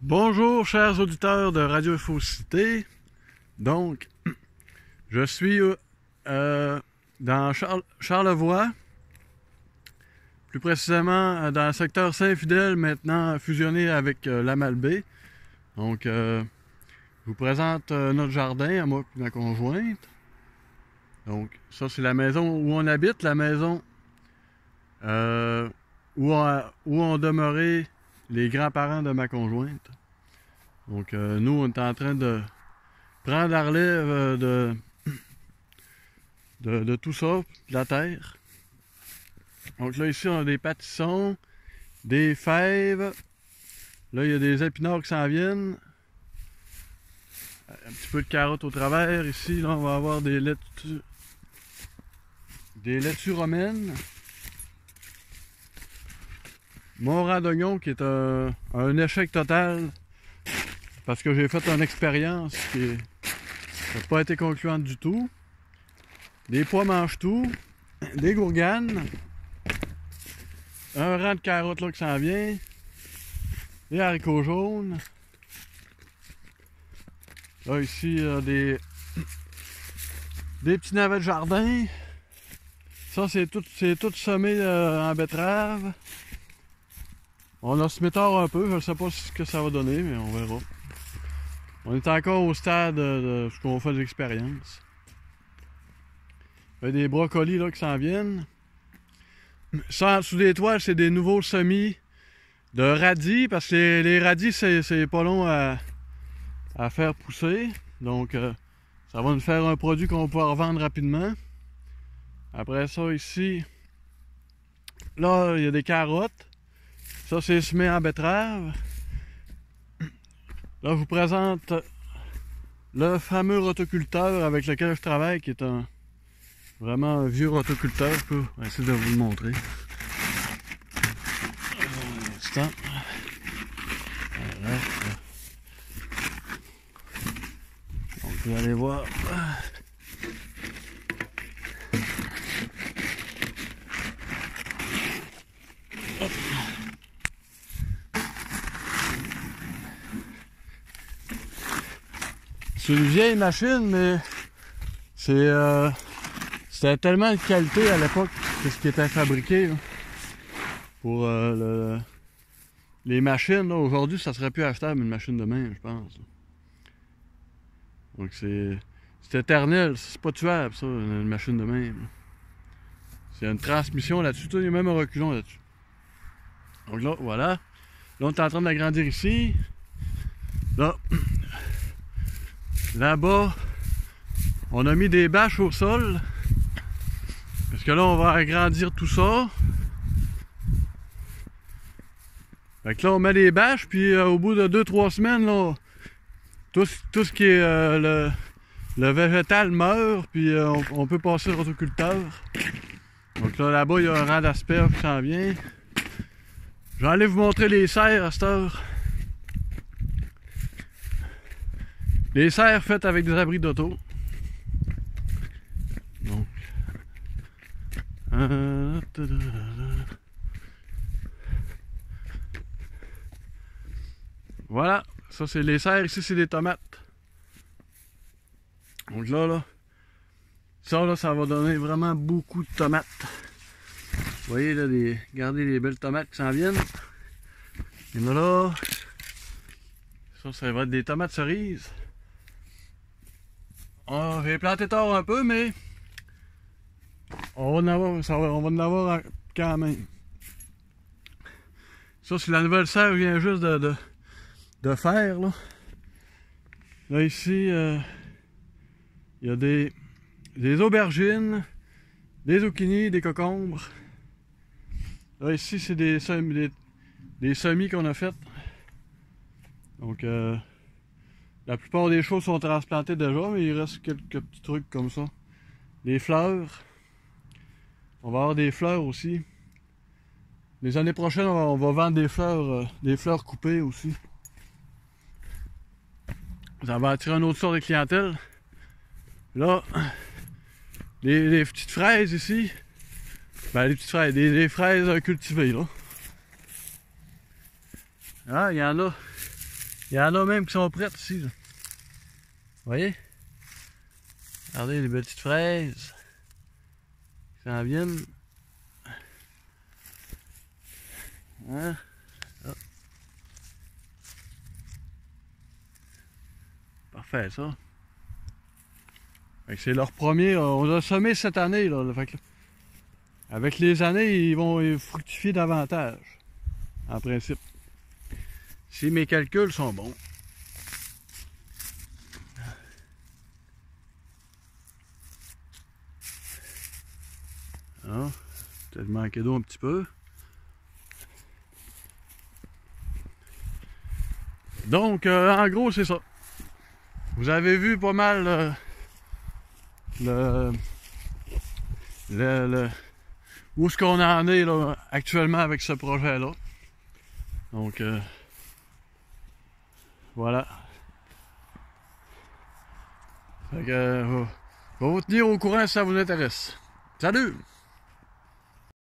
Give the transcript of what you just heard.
Bonjour chers auditeurs de Radio Infocité. Donc, je suis dans Charlevoix, plus précisément dans le secteur Saint-Fidèle, maintenant fusionné avec la Malbaie. Donc, je vous présente notre jardin à moi et ma conjointe. Donc, ça c'est la maison où on habite, la maison où ont demeuré les grands-parents de ma conjointe. Donc, nous, on est en train de prendre la relève de tout ça, de la terre. Donc là, ici, on a des pâtissons, des fèves. Là, il y a des épinards qui s'en viennent. Un petit peu de carottes au travers. Ici, là, on va avoir des laitues romaines. Mon rang d'oignon qui est un échec total parce que j'ai fait une expérience qui n'a pas été concluante du tout. Des pois mange-tout, des gourganes, un rang de carottes là qui s'en vient, des haricots jaunes. Là ici des petits navets de jardin. Ça c'est tout semé en betterave. On a semé tard un peu, je ne sais pas ce que ça va donner, mais on verra. On est encore au stade de ce qu'on fait de l'expérience. Il y a des brocolis là qui s'en viennent. Ça, en dessous des toiles, c'est des nouveaux semis de radis, parce que les radis, c'est pas long à faire pousser. Donc, ça va nous faire un produit qu'on va pouvoir vendre rapidement. Après ça, ici, là, il y a des carottes. Ça, c'est semé en betterave. Là, je vous présente le fameux rotoculteur avec lequel je travaille, qui est vraiment un vieux rotoculteur. Je peux essayer de vous le montrer. Un instant. Voilà. Donc, vous allez voir. Hop. C'est une vieille machine, mais c'était tellement de qualité à l'époque que ce qui était fabriqué là, pour les machines. Aujourd'hui, ça serait plus achetable une machine de même, je pense. Là. Donc c'est éternel, c'est pas tuable ça, une machine de même. C'est une transmission là-dessus, il y a même un reculon là-dessus. Donc là, voilà. Là, on est en train d'agrandir ici. Là-bas, on a mis des bâches au sol. Parce que là, on va agrandir tout ça. Fait que là, on met les bâches, puis au bout de 2-3 semaines, là, tout ce qui est le végétal meurt, puis on peut passer le rotoculteur. Donc là-bas, il y a un rang d'asperges qui s'en vient. Je vais aller vous montrer les serres à cette heure. Les serres faites avec des abris d'auto. Donc. Voilà. Ça, c'est les serres. Ici, c'est des tomates. Donc là, ça va donner vraiment beaucoup de tomates. Vous voyez, là, regardez les belles tomates qui s'en viennent. Et là, ça va être des tomates cerises. J'ai planté tard un peu, mais on va en avoir quand même. Ça, c'est la nouvelle serre que je viens juste de faire. Là ici, il y a des aubergines, des zucchini, des concombres. Là ici, c'est des semis qu'on a fait. Donc, la plupart des choses sont transplantées déjà, mais il reste quelques petits trucs comme ça. Des fleurs. On va avoir des fleurs aussi. Les années prochaines, on va vendre des fleurs coupées aussi. Ça va attirer une autre sorte de clientèle. Là, les petites fraises ici. Ben, les petites fraises, des fraises cultivées, là. Ah, il y en a. Il y en a même qui sont prêtes ici. Là. Vous voyez? Regardez les petites fraises. Qui s'en viennent. Hein? Ah. Parfait, ça. C'est leur premier. On a semé cette année. Là, fait que, avec les années, ils vont fructifier davantage. En principe. Si mes calculs sont bons. Ah, peut-être manqué d'eau un petit peu. Donc, en gros, c'est ça. Vous avez vu pas mal où est-ce qu'on en est là, actuellement avec ce projet-là. Donc, voilà. Fait que, je vais vous tenir au courant si ça vous intéresse. Salut!